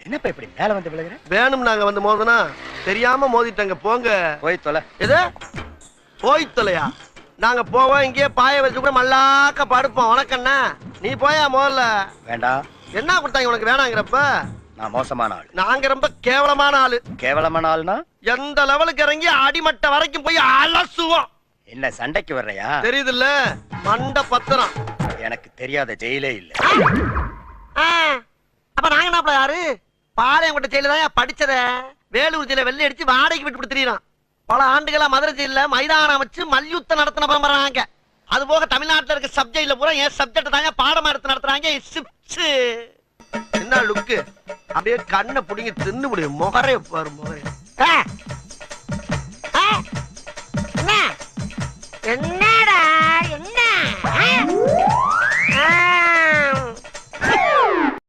என்னப்பா இப்படி மேல வந்து விழுகிற? வேணும் நாங்க வந்து மோதனா தெரியாம மோதிட்டங்க. போங்க போய் தொலை. எது போய் தொலையா? நாங்க போவோம், இங்கேயே பாய வச்சு கூட மல்லாக்க படுப்போம். உனக்கண்ணா நீ போயா முதல்ல. வேண்டாம். என்ன கொடுத்தாங்க உனக்கு வேணாங்கிறப்ப? நான் மோசமான ஆள். நாங்க ரொம்ப கேவலமான ஆளு. கேவலமான ஆள்னா எந்த லெவலுக்கு இறங்கி அடிமட்ட வரைக்கும் போய் அலசுவோம். என்ன சண்டைக்கு வர்றையா? தெரியுதுல்ல, மண்ட பத்திரம். எனக்கு தெரியாத ஜெயிலே இல்ல. அப்ப நாங்க என்ன யாரு? பாளையங்கோட்டை ஜெயில தான் படிச்சத. வேலூர் ஜெயில வெள்ளை அடிச்சு வாடகைக்கு விட்டு கொடுத்துறான். பல ஆண்டுகளா மதுரை ஜெயில மைதானம் அமைச்சு மல்யுத்தம் நடத்தின பரம்பராங்க. அது போக தமிழ்நாட்டுல இருக்க சப்ஜெக்ட்ல பூரா என் சப்ஜெக்ட் தாங்க பாடமா எடுத்து நடத்துறாங்க. என்ன லுக்கு? அப்படியே கண்ணை புடிங்கி தின்னு முடியும். முகரே பாரு முகரே.